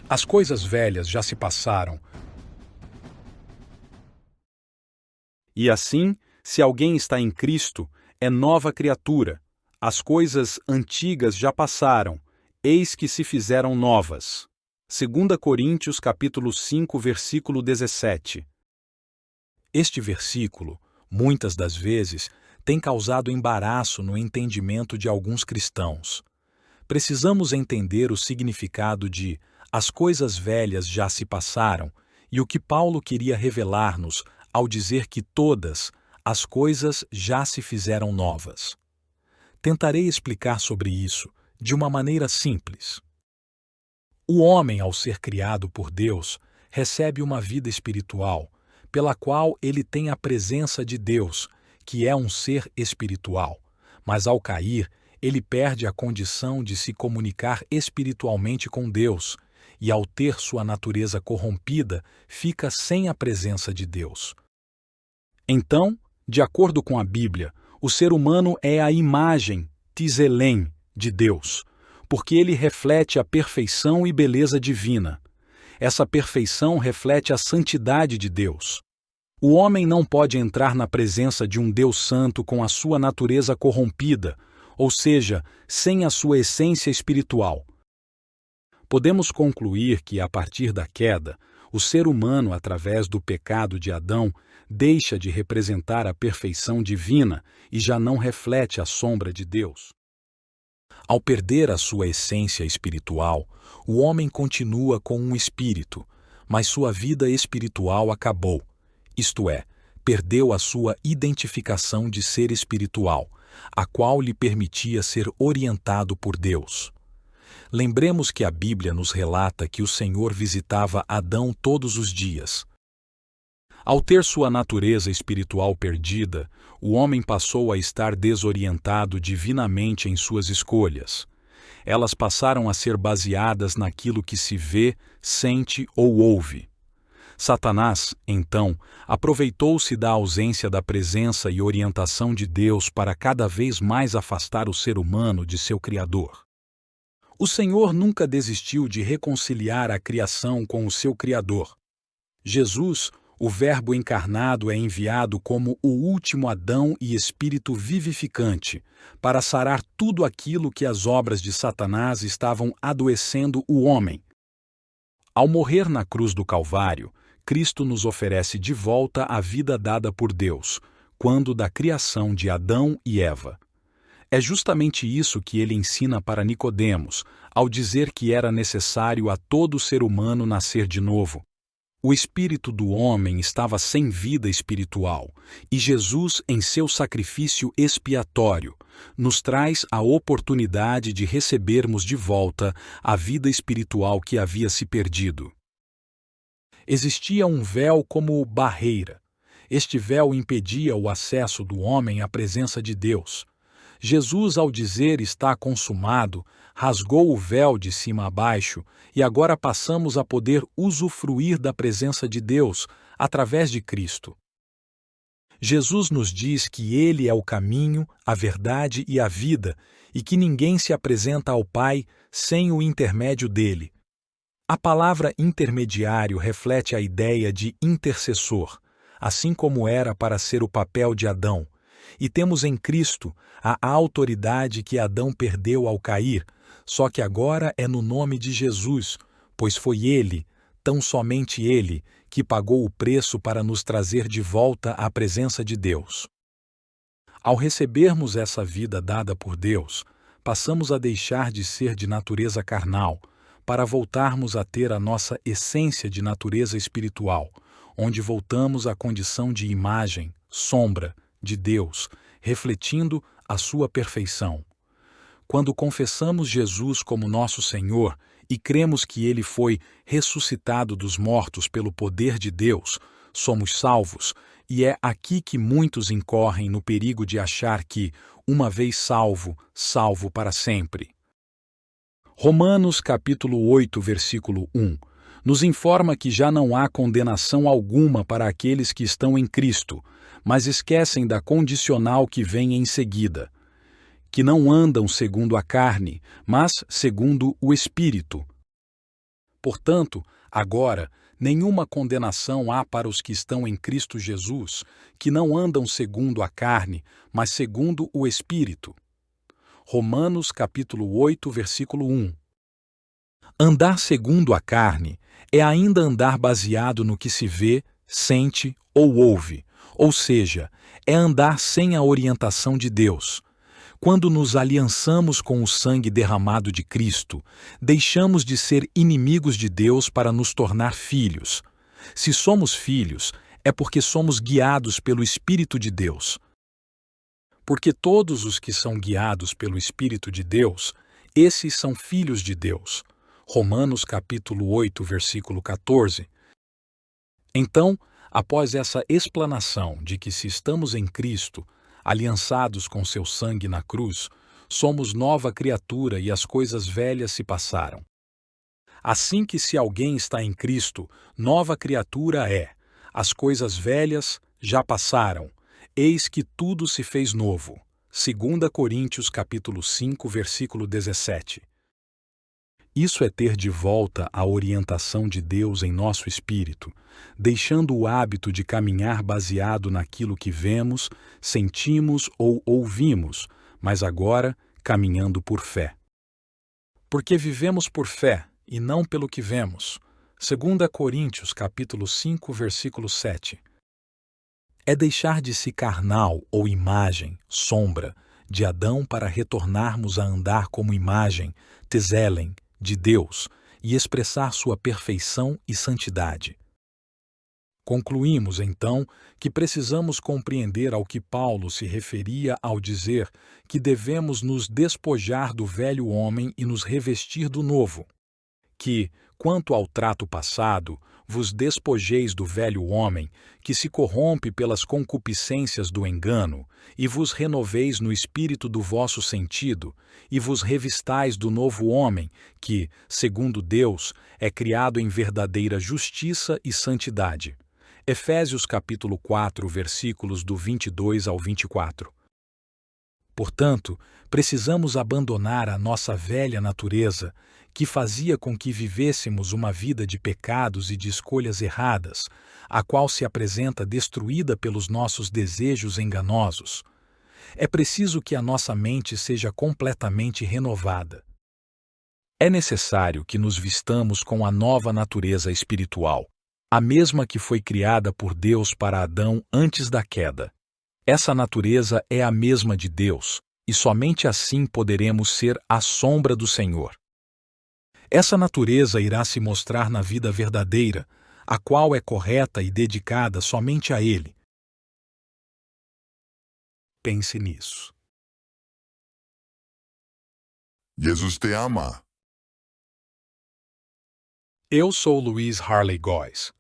As coisas velhas já se passaram. E assim, se alguém está em Cristo, é nova criatura. As coisas antigas já passaram, eis que se fizeram novas. 2 Coríntios capítulo 5, versículo 17. Este versículo, muitas das vezes, tem causado embaraço no entendimento de alguns cristãos. Precisamos entender o significado de "as coisas velhas já se passaram" e o que Paulo queria revelar-nos ao dizer que todas as coisas já se fizeram novas. Tentarei explicar sobre isso de uma maneira simples. O homem, ao ser criado por Deus, recebe uma vida espiritual, pela qual ele tem a presença de Deus, que é um ser espiritual, mas ao cair, ele perde a condição de se comunicar espiritualmente com Deus, e ao ter sua natureza corrompida, fica sem a presença de Deus. Então, de acordo com a Bíblia, o ser humano é a imagem, Tselem, de Deus, porque ele reflete a perfeição e beleza divina. Essa perfeição reflete a santidade de Deus. O homem não pode entrar na presença de um Deus santo com a sua natureza corrompida, ou seja, sem a sua essência espiritual. Podemos concluir que, a partir da queda, o ser humano, através do pecado de Adão, deixa de representar a perfeição divina e já não reflete a sombra de Deus. Ao perder a sua essência espiritual, o homem continua com um espírito, mas sua vida espiritual acabou, isto é, perdeu a sua identificação de ser espiritual, a qual lhe permitia ser orientado por Deus. Lembremos que a Bíblia nos relata que o Senhor visitava Adão todos os dias. Ao ter sua natureza espiritual perdida, o homem passou a estar desorientado divinamente em suas escolhas. Elas passaram a ser baseadas naquilo que se vê, sente ou ouve. Satanás, então, aproveitou-se da ausência da presença e orientação de Deus para cada vez mais afastar o ser humano de seu Criador. O Senhor nunca desistiu de reconciliar a criação com o seu Criador. Jesus, o Verbo encarnado, é enviado como o último Adão e Espírito vivificante, para sarar tudo aquilo que as obras de Satanás estavam adoecendo o homem. Ao morrer na cruz do Calvário, Cristo nos oferece de volta a vida dada por Deus, quando da criação de Adão e Eva. É justamente isso que ele ensina para Nicodemos, ao dizer que era necessário a todo ser humano nascer de novo. O espírito do homem estava sem vida espiritual, e Jesus, em seu sacrifício expiatório, nos traz a oportunidade de recebermos de volta a vida espiritual que havia se perdido. Existia um véu como barreira. Este véu impedia o acesso do homem à presença de Deus. Jesus, ao dizer "está consumado", rasgou o véu de cima a baixo e agora passamos a poder usufruir da presença de Deus através de Cristo. Jesus nos diz que Ele é o caminho, a verdade e a vida e que ninguém se apresenta ao Pai sem o intermédio dele. A palavra intermediário reflete a ideia de intercessor, assim como era para ser o papel de Adão. E temos em Cristo a autoridade que Adão perdeu ao cair, só que agora é no nome de Jesus, pois foi Ele, tão somente Ele, que pagou o preço para nos trazer de volta à presença de Deus. Ao recebermos essa vida dada por Deus, passamos a deixar de ser de natureza carnal, para voltarmos a ter a nossa essência de natureza espiritual, onde voltamos à condição de imagem, sombra, de Deus, refletindo a sua perfeição. Quando confessamos Jesus como nosso Senhor e cremos que Ele foi ressuscitado dos mortos pelo poder de Deus, somos salvos, e é aqui que muitos incorrem no perigo de achar que, uma vez salvo, salvo para sempre. Romanos capítulo 8, versículo 1, nos informa que já não há condenação alguma para aqueles que estão em Cristo, mas esquecem da condicional que vem em seguida, que não andam segundo a carne, mas segundo o Espírito. Portanto, agora, nenhuma condenação há para os que estão em Cristo Jesus, que não andam segundo a carne, mas segundo o Espírito. Romanos capítulo 8, versículo 1. Andar segundo a carne é ainda andar baseado no que se vê, sente ou ouve, ou seja, é andar sem a orientação de Deus. Quando nos aliançamos com o sangue derramado de Cristo, deixamos de ser inimigos de Deus para nos tornar filhos. Se somos filhos, é porque somos guiados pelo Espírito de Deus. Porque todos os que são guiados pelo Espírito de Deus, esses são filhos de Deus. Romanos capítulo 8, versículo 14. Então, após essa explanação de que se estamos em Cristo, aliançados com seu sangue na cruz, somos nova criatura e as coisas velhas se passaram. Assim que se alguém está em Cristo, nova criatura é. As coisas velhas já passaram, eis que tudo se fez novo. 2 Coríntios capítulo 5, versículo 17. Isso é ter de volta a orientação de Deus em nosso espírito, deixando o hábito de caminhar baseado naquilo que vemos, sentimos ou ouvimos, mas agora caminhando por fé. Porque vivemos por fé e não pelo que vemos. 2 Coríntios capítulo 5, versículo 7. É deixar de ser carnal ou imagem, sombra, de Adão para retornarmos a andar como imagem, teselen, de Deus e expressar sua perfeição e santidade. Concluímos, então, que precisamos compreender ao que Paulo se referia ao dizer que devemos nos despojar do velho homem e nos revestir do novo. Que, quanto ao trato passado, vos despojeis do velho homem, que se corrompe pelas concupiscências do engano, e vos renoveis no espírito do vosso sentido, e vos revistais do novo homem, que, segundo Deus, é criado em verdadeira justiça e santidade. Efésios capítulo 4, versículos do 22 ao 24. Portanto, precisamos abandonar a nossa velha natureza, que fazia com que vivêssemos uma vida de pecados e de escolhas erradas, a qual se apresenta destruída pelos nossos desejos enganosos. É preciso que a nossa mente seja completamente renovada. É necessário que nos vistamos com a nova natureza espiritual, a mesma que foi criada por Deus para Adão antes da queda. Essa natureza é a mesma de Deus, e somente assim poderemos ser à sombra do Senhor. Essa natureza irá se mostrar na vida verdadeira, a qual é correta e dedicada somente a Ele. Pense nisso. Jesus te ama. Eu sou Luiz Harley Góes.